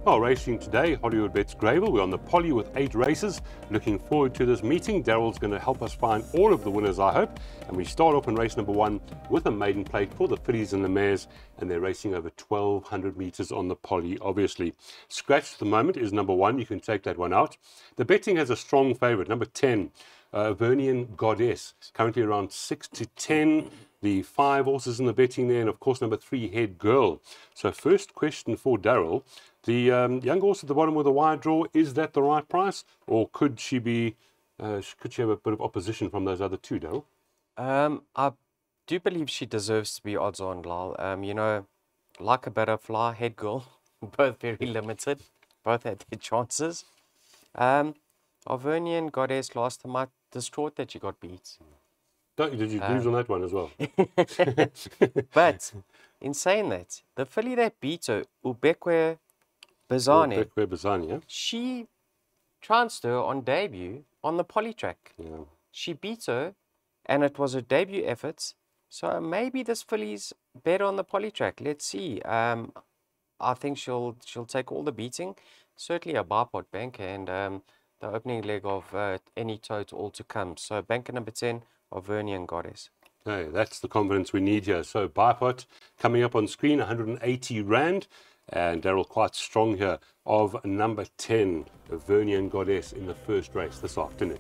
Well, racing today, Hollywood Bets Gravel. We're on the Poly with 8 races. Looking forward to this meeting. Daryl's going to help us find all of the winners, I hope. And we start off in race number 1 with a maiden plate for the fillies and the mares. And they're racing over 1,200 meters on the Poly, obviously. Scratch at the moment is number 1. You can take that one out. The betting has a strong favorite, number 10. Vernian Goddess, currently around 6 to 10. The 5 horses in the betting there, and of course number 3, Head Girl. So first question for Daryl. The young horse at the bottom with a wide draw, is that the right price? Or could she be, could she have a bit of opposition from those other two, Daryl? I do believe she deserves to be odds on, Lal. You know, like a butterfly, Head Girl, both very limited, both had their chances. Arvernian Goddess last time, I distraught that she got beat. Did you lose on that one as well? But in saying that, the filly that beat her, Ubekwe Bazani, Yeah. she trounced her on debut on the Poly track. Yeah. She beat her, and it was her debut effort. So maybe this filly's better on the Poly track. Let's see. I think she'll take all the beating. Certainly a bipod banker, and the opening leg of any tote all to come. So banker number 10, Arvernian Goddess. Hey, that's the confidence we need here. So bipod coming up on screen, 180 Rand. And Daryl quite strong here of number 10, Vernian Goddess, in the first race this afternoon.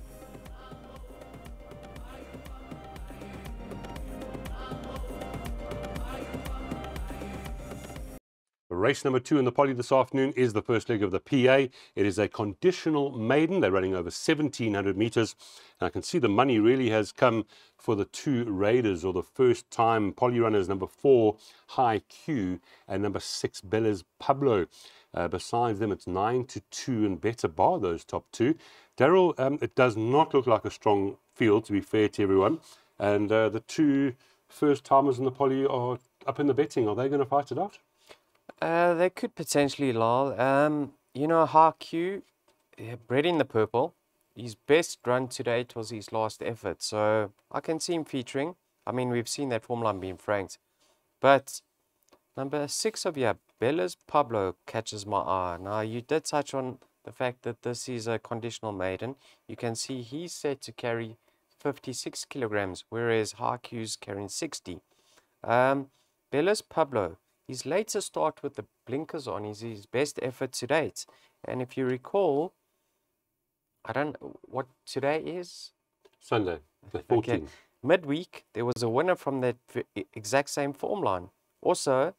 Race number 2 in the Poly this afternoon is the first leg of the PA. It is a conditional maiden. They're running over 1,700 meters. And I can see the money really has come for the 2 Raiders, or the first time Poly runners, number 4, High Q, and number 6, Bella's Pablo. Besides them, it's 9 to 2 and better bar those top 2. Daryl, it does not look like a strong field, to be fair to everyone. And the 2 first timers in the Poly are up in the betting. Are they going to fight it out? They could potentially, Lal. You know, High Q, bred in the purple. His best run to date was his last effort. So I can see him featuring. I mean, we've seen that form line being franked. But number 6 of your Bella's Pablo catches my eye. Now, you did touch on the fact that this is a conditional maiden. You can see he's set to carry 56 kilograms, whereas High Q's carrying 60. Bella's Pablo, his latest start with the blinkers on is his best effort to date. And if you recall, I don't know what today is. Sunday, the 14th. Okay. Midweek, there was a winner from that exact same form line. Also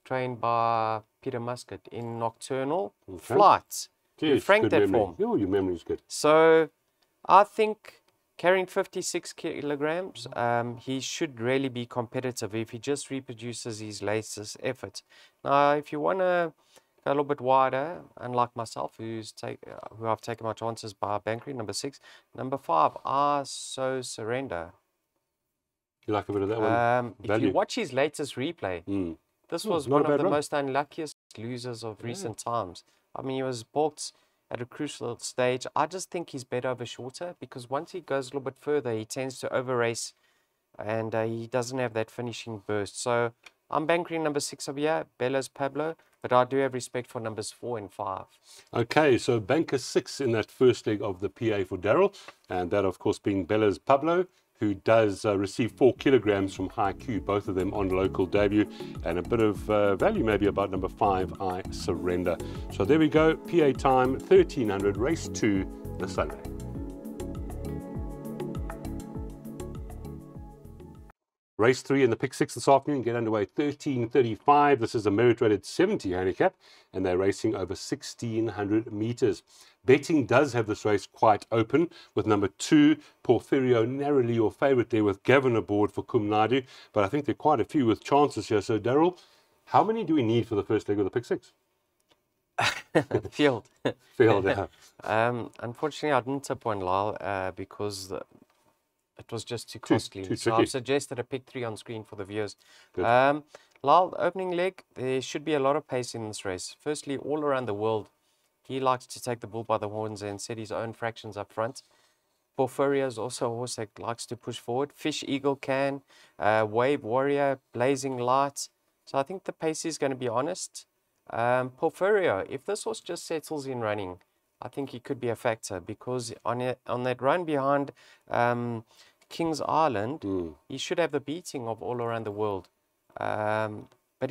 trained by Peter Muscat in Nocturnal Flight. You franked that form. Oh, your memory's good. So I think carrying 56 kilograms, he should really be competitive if he just reproduces his latest effort. Now, if you want to go a little bit wider, unlike myself, who I've taken my chances by bankering, number 6. Number 5, I So Surrender. You like a bit of that one? If you watch his latest replay, this was one of the most unluckiest losers of recent times. I mean, he was balked at a crucial stage. I just think he's better over shorter, because once he goes a little bit further, he tends to over race, and he doesn't have that finishing burst. So I'm bankering number 6 over here, Bella's Pablo, but I do have respect for numbers 4 and 5. Okay, so banker 6 in that first leg of the PA for Daryl, and that of course being Bella's Pablo, who does receive 4 kilograms from High Q, both of them on local debut, and a bit of value maybe about number 5, I Surrender. So there we go, PA time, 1,300, race 2 this Sunday. Race 3 in the pick 6 this afternoon, get underway 13:35. This is a merit rated 70 handicap, and they're racing over 1,600 meters. Betting does have this race quite open, with number 2, Porphyrio, narrowly your favorite there, with Gavin aboard for Kumnadu. But I think there are quite a few with chances here. So, Daryl, how many do we need for the first leg of the pick 6? Field. Field, yeah. Unfortunately, I didn't tip one, Lyle, because it was just too costly. Too so tricky. I've suggested a pick 3 on screen for the viewers. Lyle, opening leg, there should be a lot of pace in this race. Firstly, all around the world, he likes to take the bull by the horns and set his own fractions up front. Porphyrio is also a horse that likes to push forward. Fish Eagle can, Wave Warrior, Blazing Light. So I think the pace is going to be honest. Porfirio, if this horse just settles in running, I think he could be a factor because on that run behind King's Island, he should have the beating of All Around the World. But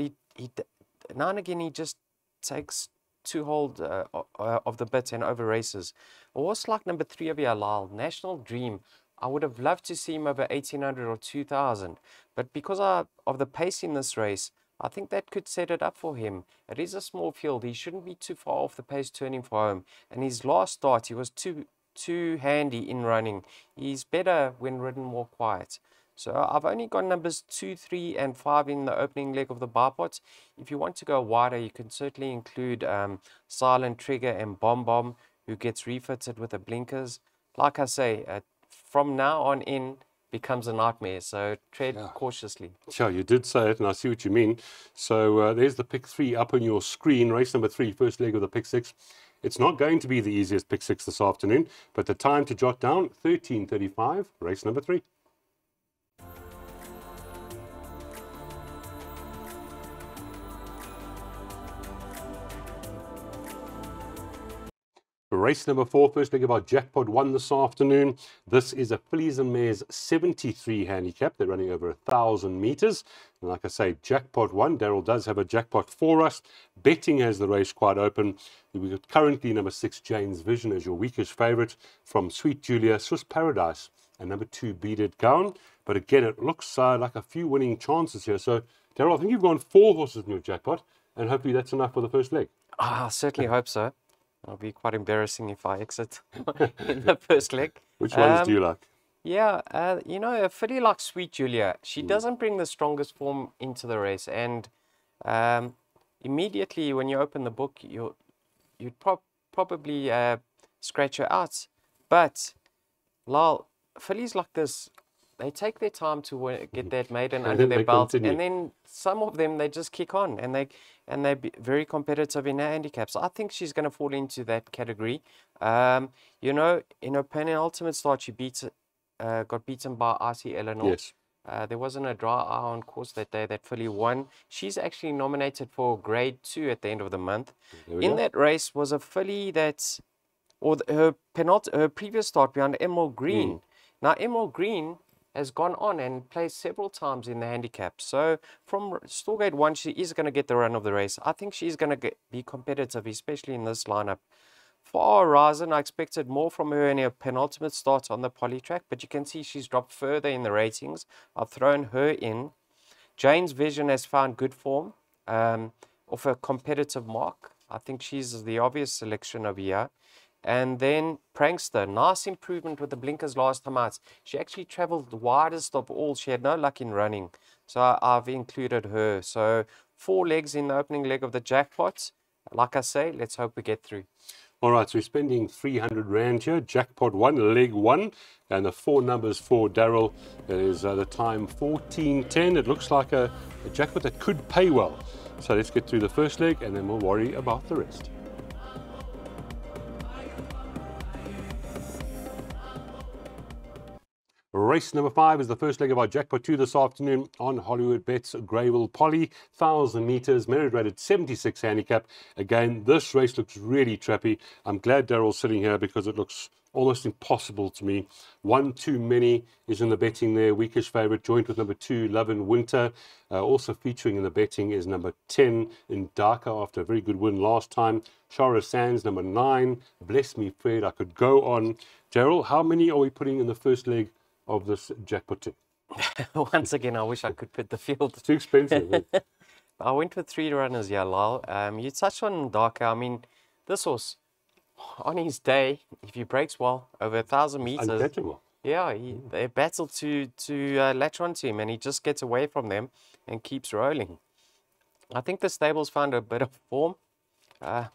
now and again he just takes too hold of the bit and over races. A horse like number 3 of Yalal, National Dream, I would have loved to see him over 1800 or 2000, but because of the pace in this race, I think that could set it up for him. It is a small field. He shouldn't be too far off the pace turning for home. And his last start, he was too handy in running. He's better when ridden more quiet. So I've only got numbers 2, 3, and 5 in the opening leg of the Bipot. If you want to go wider, you can certainly include Silent Trigger and Bomb Bomb, who gets refitted with the blinkers. Like I say, from now on in, becomes a nightmare, so tread cautiously. Sure, you did say it, and I see what you mean. So there's the pick 3 up on your screen, race number 3, first leg of the pick 6. It's not going to be the easiest pick 6 this afternoon, but the time to jot down, 13:35, race number 3. Race number 4, first leg of our Jackpot 1 this afternoon. This is a Fillies and Mares 73 handicap. They're running over 1,000 meters. And like I say, Jackpot 1, Daryl does have a jackpot for us. Betting has the race quite open. We've got currently number 6, Jane's Vision, as your weakest favorite. From Sweet Julia, Swiss Paradise, and number 2, Beaded Gown. But again, it looks like a few winning chances here. So, Daryl, I think you've gone 4 horses in your jackpot, and hopefully that's enough for the first leg. I certainly hope so. It'll be quite embarrassing if I exit in the first leg. Which ones do you like? Yeah, a filly like Sweet Julia, she doesn't bring the strongest form into the race. And immediately when you open the book, you'd probably scratch her out. But, Lal, fillies like this, they take their time to get that maiden under their belt, continue. And then some of them, they just kick on, and they're very competitive in their handicaps. I think she's going to fall into that category. In her penultimate start, she got beaten by RC Eleanor. Yes. There wasn't a dry eye on course that day. That filly won. She's actually nominated for grade 2 at the end of the month. In that race was a filly her previous start behind Emerald Green. Now, Emerald Green has gone on and placed several times in the handicap. So from Stallgate 1, she is going to get the run of the race. I think she's going to be competitive, especially in this lineup. For Horizon, I expected more from her in her penultimate start on the poly track, but you can see she's dropped further in the ratings. I've thrown her in. Jane's Vision has found good form of a competitive mark. I think she's the obvious selection over here. And then Prankster, nice improvement with the blinkers last time out. She actually travelled the widest of all. She had no luck in running. So I've included her. So 4 legs in the opening leg of the jackpot. Like I say, let's hope we get through. All right, so we're spending 300 Rand here. Jackpot 1, leg 1. And the 4 numbers for Daryl is the time 14:10. It looks like a jackpot that could pay well. So let's get through the first leg and then we'll worry about the rest. Race number 5 is the first leg of our Jackpot 2 this afternoon on Hollywood Bets Greyville Poly. 1,000 meters, merit rated 76 handicap. Again, this race looks really trappy. I'm glad Daryl's sitting here because it looks almost impossible to me. 1 Too Many is in the betting there. Weakish favorite, joint with number 2, Love in Winter. Also featuring in the betting is number 10, in Dhaka, after a very good win last time. Shara Sands, number 9. Bless Me Fred. I could go on. Daryl, how many are we putting in the first leg of this Jackpot 2? Once again, I wish I could put the field. It's too expensive. I went with 3 runners here, Lyle. You touched on Dhaka. I mean, this horse, on his day, if he breaks well, over 1,000 meters. Uncatchable. Yeah, they battle to latch onto him, and he just gets away from them and keeps rolling. I think the stable's found a bit of form. Will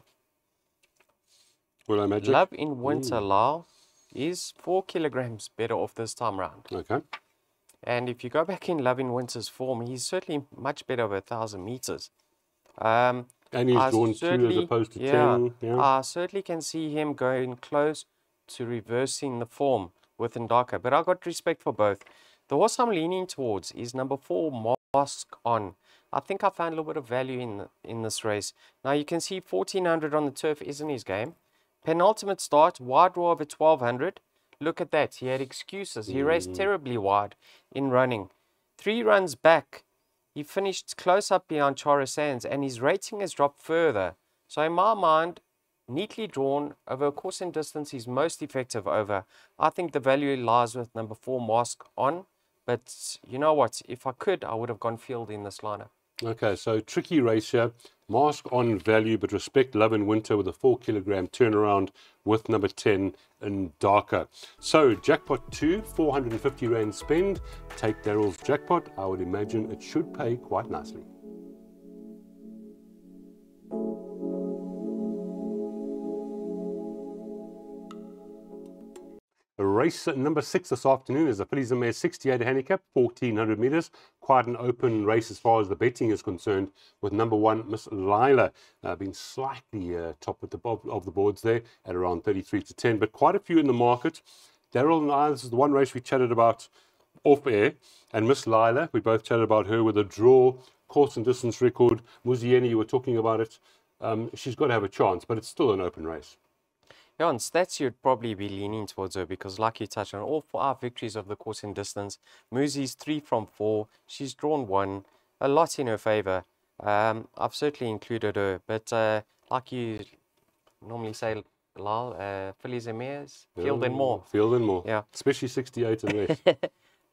I imagine? Love in Winter, Lyle, is 4 kilograms better off this time round. Okay. And if you go back in Love in Winter's form, he's certainly much better over 1,000 meters. And he's drawn 2 as opposed to 10. Yeah. I certainly can see him going close to reversing the form with Ndaka. But I've got respect for both. The horse I'm leaning towards is number 4, Mask On. I think I found a little bit of value in this race. Now you can see 1400 on the turf isn't his game. Penultimate start, wide draw over 1200. Look at that. He had excuses. He raced terribly wide in running. 3 runs back, he finished close up behind Chara Sands, and his rating has dropped further. So in my mind, neatly drawn over a course and distance, he's most effective over. I think the value lies with number 4, Mask On. But you know what? If I could, I would have gone field in this lineup. Okay, so tricky race here. Mask On value, but Respect Love in Winter with a 4 kilogram turnaround with number 10 in Darker. So jackpot 2, 450 Rand spend. Take Darryl's jackpot. I would imagine it should pay quite nicely. Race number 6 this afternoon is the Fillies and Mares 68 handicap, 1400 meters. Quite an open race as far as the betting is concerned, with number 1, Miss Lila, being slightly top of the boards there at around 33 to 10, but quite a few in the market. Darryl and I, this is the one race we chatted about off air, and Miss Lila, we both chatted about her with a draw, course and distance record. Muzieni, you were talking about it. She's got to have a chance, but it's still an open race. Yeah, on stats, you'd probably be leaning towards her because, like you touched on, all 5 victories of the course and distance. Muzi's 3 from 4. She's drawn 1. A lot in her favour. I've certainly included her, but like you normally say, Lal, Fillies and Mares, field and more. Field and more. Yeah. Especially 68 and less.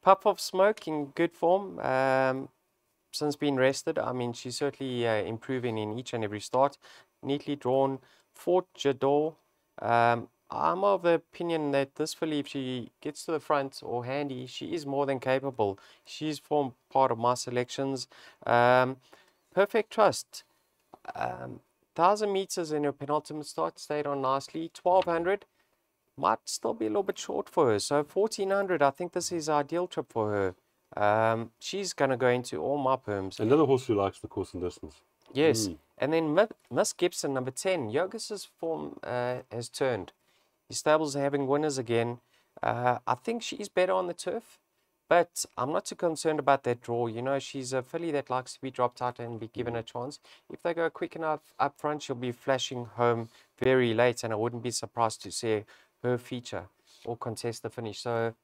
Puff of Smoke in good form. Since being rested, I mean, she's certainly improving in each and every start. Neatly drawn. Fort Jador. I'm of the opinion that this filly, if she gets to the front or handy, she is more than capable. She's formed part of my selections. Perfect Trust. 1,000 meters in her penultimate start, stayed on nicely. 1,200 might still be a little bit short for her. So 1,400, I think this is ideal trip for her. She's going to go into all my perms. Another horse who likes the course and distance. Yes, and then Miss Gibson, number 10. Yogus's form has turned. His stables are having winners again. I think she's better on the turf, but I'm not too concerned about that draw. You know, she's a filly that likes to be dropped out and be given a chance. If they go quick enough up front, she'll be flashing home very late, and I wouldn't be surprised to see her feature or contest the finish. So,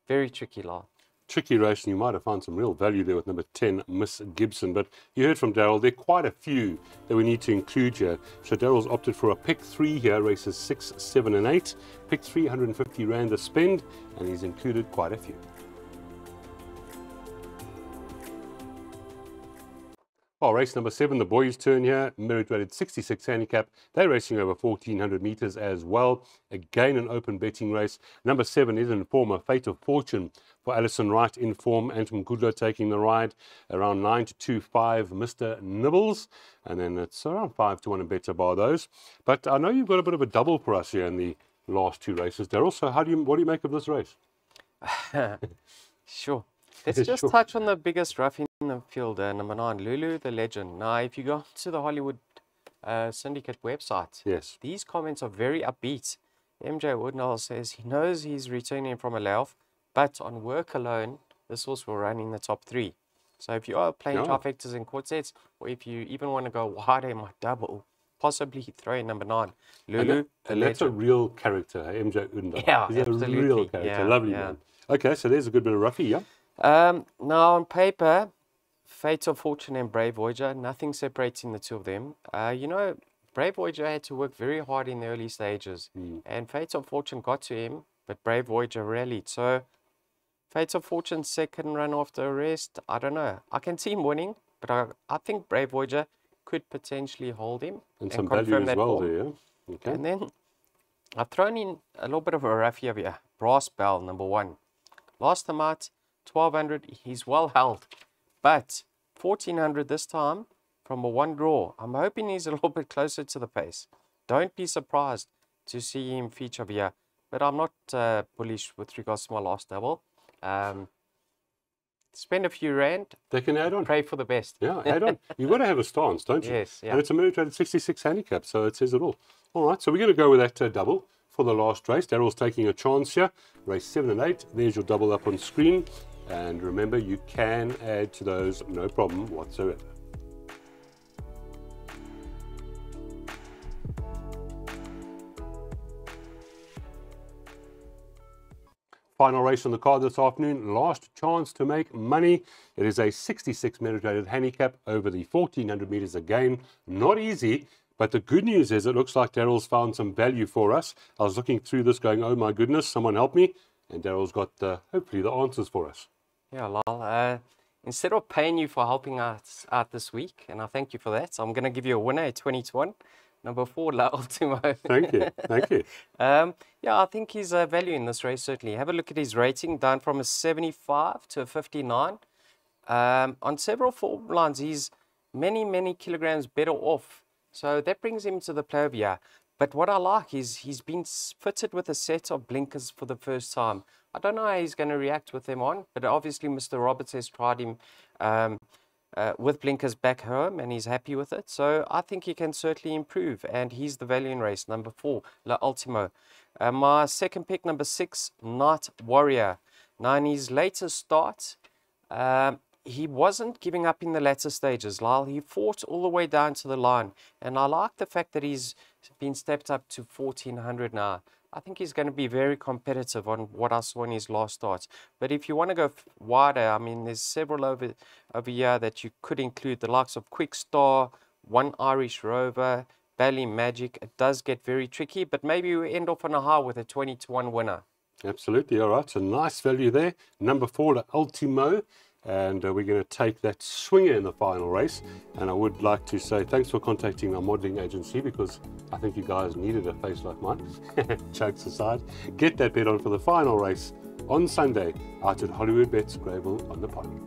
very tricky, Lyle. Tricky race, and you might have found some real value there with number 10, Miss Gibson. But you heard from Darryl, there are quite a few that we need to include here. So Darryl's opted for a pick 3 here, races 6, 7 and 8. Pick 3, 150 Rand to spend, and he's included quite a few. Well, race number 7, the boys' turn here, merit rated 66 handicap. They're racing over 1,400 meters as well. Again, an open betting race. Number 7 is in form, a Fate of Fortune for Alison Wright in form. Anton Goodlow taking the ride, around 9 to 2.5, Mr. Nibbles. And then it's around 5 to 1 and better bar those. But I know you've got a bit of a double for us here in the last 2 races, Darryl. So what do you make of this race? Sure. Let's just touch on the biggest rough in the field, number 9, Lulu the Legend. Now, if you go to the Hollywood Syndicate website, yes, these comments are very upbeat. MJ Woodnall says he knows he's returning from a layoff, but on work alone, this horse will run in the top 3. So if you are playing trifectas and quartets, or if you even want to go wide in my double, possibly throw in number 9, Lulu. And that's a real character, MJ Woodnall. Yeah, he's absolutely. A real character, yeah, lovely yeah. man. Okay, so there's a good bit of roughie, yeah? Now on paper, Fate of Fortune and Brave Voyager, nothing separating the two of them. You know, Brave Voyager had to work very hard in the early stages, and Fate of Fortune got to him, but Brave Voyager rallied. So, Fate of Fortune's second run after arrest, I don't know. I can see him winning, but I think Brave Voyager could potentially hold him and some value as well there, yeah? Okay. And then I've thrown in a little bit of a roughie over here. Brass Bell, number 1. Last time out, 1,200, he's well held. But 1,400 this time from a 1 draw. I'm hoping he's a little bit closer to the pace. Don't be surprised to see him feature here. But I'm not bullish with regards to my last double. Spend a few Rand. They can add on. Pray for the best. Yeah, add on. You've got to have a stance, don't you? Yes, yeah. And it's a merit rated 66 handicap, so it says it all. All right, so we're going to go with that double for the last race. Darryl's taking a chance here. Race 7 and 8. There's your double up on screen. And remember, you can add to those, no problem whatsoever. Final race on the card this afternoon, last chance to make money. It is a 66 meter graded handicap over the 1400 meters again. Not easy, but the good news is it looks like Daryl's found some value for us. I was looking through this going, oh my goodness, someone help me. And Daryl's got hopefully the answers for us. Yeah, Lyle, instead of paying you for helping us out this week, and I thank you for that, I'm going to give you a winner at 20-1. Number 4, La Ultimo. Thank you, thank you. Yeah, I think he's a value in this race, certainly. Have a look at his rating, down from a 75 to a 59. On several form lines, he's many kilograms better off. So that brings him to the play of year. But what I like is he's been fitted with a set of blinkers for the first time. I don't know how he's going to react with them on, but obviously Mr. Roberts has tried him with blinkers back home, and he's happy with it. So I think he can certainly improve, and he's the value in race. Number 4, La Ultimo. My second pick, number 6, Night Warrior. Now in his later start, he wasn't giving up in the latter stages, Lyle. He fought all the way down to the line, and I like the fact that he's been stepped up to 1400 now. I think he's going to be very competitive on what I saw in his last starts. But if you want to go wider, I mean, there's several over here that you could include, the likes of Quick Star, One Irish Rover, Bally Magic. It does get very tricky, but maybe we end off on a high with a 20-1 winner. Absolutely, all right. So nice value there. Number 4, La Ultimo. And we're going to take that swinger in the final race. And I would like to say thanks for contacting our modelling agency, because I think you guys needed a face like mine. Jokes aside, get that bet on for the final race on Sunday out at Hollywood Bets Greyville on the Poly.